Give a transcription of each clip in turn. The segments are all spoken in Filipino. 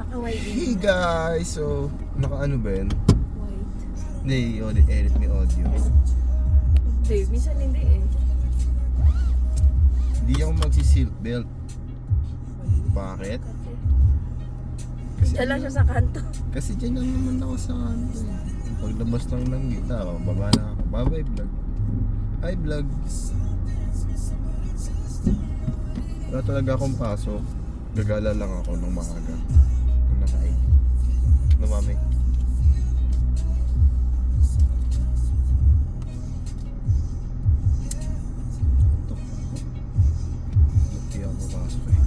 Hey guys! So, naka-ano ba yun? White. Hindi, edit may audio. Hindi, minsan hindi eh. Hindi ako magsi-seatbelt. Bakit? Diyan lang siya sa kanto. Kasi dyan lang naman ako sa kanto eh. Paglabas lang ng gita, baba na ako. Bye-bye vlog. Hi vlog. Wala talaga akong pasok. Gagala lang ako ng maaga. Nung naka-8. No, mami? Ito. Buti ako mapasok eh.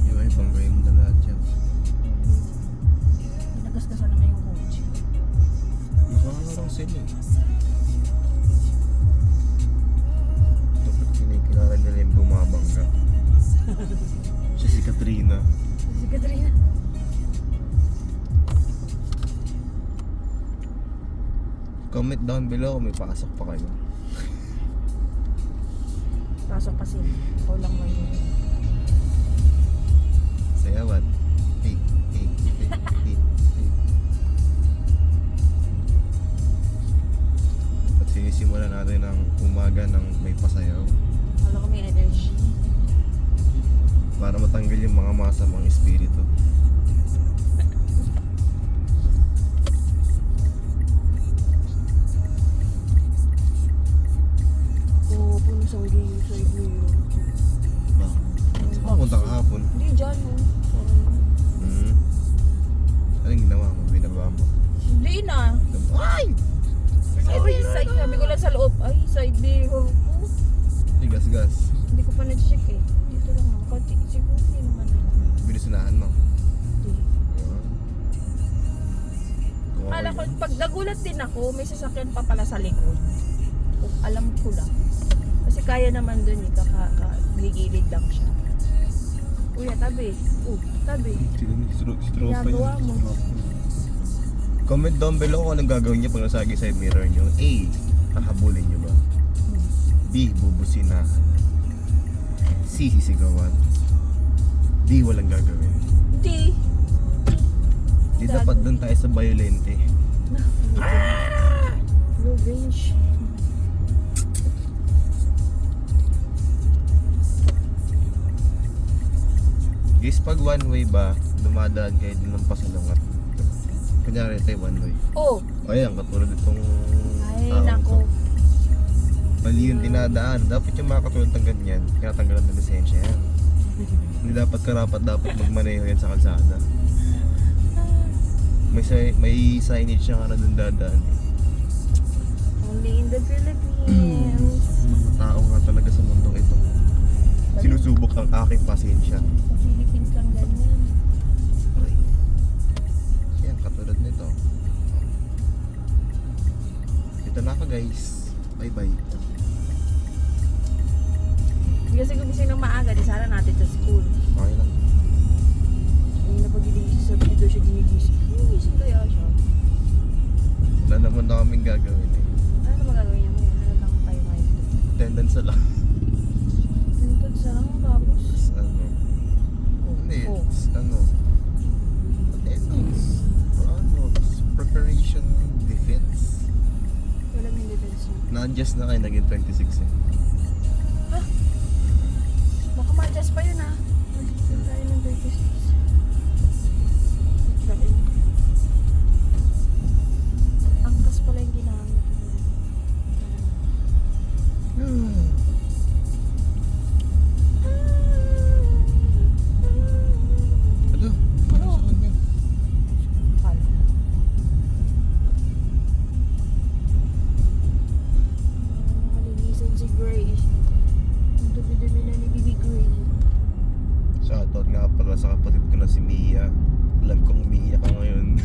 Yung ay, banggay mo na lahat yan. Pinagasgasan naman yung kotse. Nakakarang sila eh. Ito, ba't kinikilala nila yung bumabangga? Siya si Katrina. Si Katrina. Comment down below kung may pasok pa kayo. Pasok pa sila. Ikaw lang mo yun. Sayawan. Hey, hey, hey, hey, hey. At sinisimulan natin ang umaga ng may pasayaw Wala ko may energy. para matanggal yung mga masamang espiritu. Oo, puno sa side mirror. Bakit? Saan ka punta kahapon? Hindi, dyan oh. Anong ginawa mo? Binaba mo? Hindi na. Ay! Side, sabi ko lang sa loob. Ay, side mirror ko. Ay, gas-gas. Hindi ko pa na-check eh. Dito lang naman. Konti. Siguro hindi naman. Binusunahan mo. Hindi. Kung Kala ko, yun. pag nagulat din ako, may sasakyan pa pala sa likod. Kung alam ko lang. Kasi kaya naman dun eh, gigilid lang siya. Kuya, tabi. Tabi. Ginagawa mo. Comment down below kung anong gagawin niya pag nasagi side mirror niyo. A. Hahabulin niyo ba? B. Bubusinahan. C. Sisigawan. D. Walang gagawin. Hindi. Di dapat doon tayo sa violente. Low range. Guys, pag one way ba, dumadaan kayo din ng pasalungat. Kunyari tayo one way. Oh. Ayan, katulad itong Ay, taong nako. to. Mali yung dinadaan. Dapat yung mga katulad ng ganyan, kinatanggalan ng lisensya yan. Hindi dapat karapat dapat magmaneho yan sa kalsada. May signage siya nga na dun dadaan. Only in the Philippines. Mga tao nga talaga sa mundong ito. Sinusubok ang aking pasensya. Sa Philippines lang ganyan. Aray. Yan, katulad nito. Ito na ako guys. Bye bye. Kasi gumising ng maaga, di sana natin sa school. Okay lang. Yung napagigising sa video siya ginigising. Ginising kaya siya. Wala naman na kaming gagawin eh. Ano naman gagawin niya ngayon? Ano lang tayo ngayon? Attendance sa lang. Tintod sa lang tapos. Ano? Hindi. Ano? Attendance. Ano? Preparation defense. Wala yung defense niya. Na-adjust na kayo, naging 26 eh. Baka ma-adjust pa yun ah. Mag-adjust tayo ng 36. Dahil angkas pala yung ginamit. Ano? Ano sa kanya? Kala ko. Malinisan si Grace. Ang dumi-dumi na ni Bibi Gray. Shoutout nga pala sa kapatid ko na si Mia. Alam kong umiiyak ka ngayon.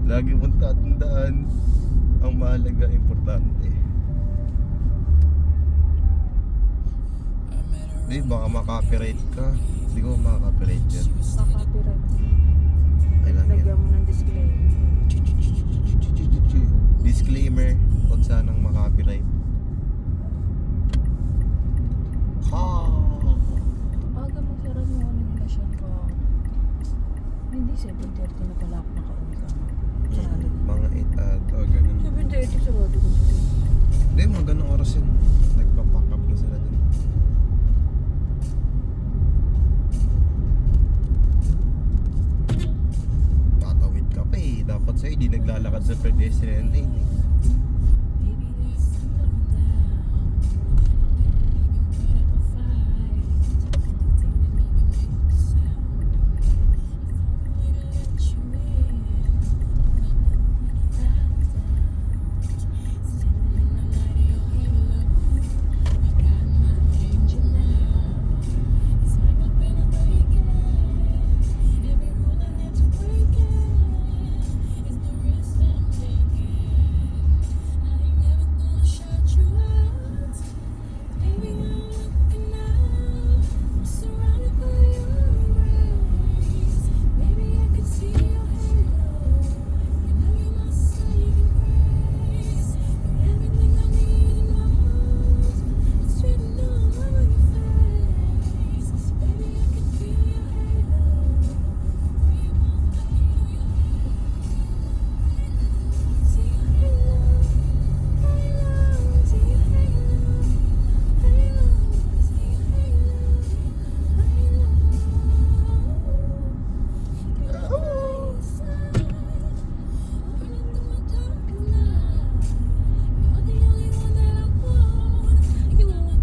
Lagi mong tatandaan ang mahalaga, importante. Di, baka makapiright ka. Hindi ko makakapiright yan. Copyright. Ay lang yan. Lagyan mo ng disclaimer. Disclaimer, huwag sanang makapiright. 7:30 na pala ako nakauwi ka. Sarado. Mga 8 at ganun. 7:30 sarado ko sa dito. Hindi, mga ganung oras yun. Nagpa-pack up na sila dun. Tatawid ka pa eh. Dapat sa'yo, di naglalakad sa pedestrian lane eh.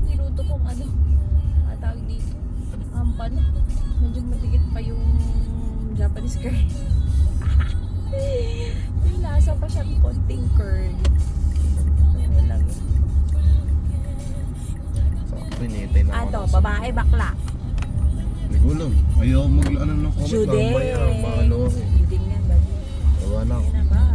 Niluto kong ano, tawag dito. Ampan. Medyo matigit pa yung Japanese curd. May lasa pa siyang konting curd. Ano lang yun. Sakto, hinihintay na ako. Ato, ng- babae, bakla. Nagulong. Ayaw mag-ano ng comment. Jude. Mamaya, maano ako. Hindi nga, baby. Gawa na ako. Ayun na ba?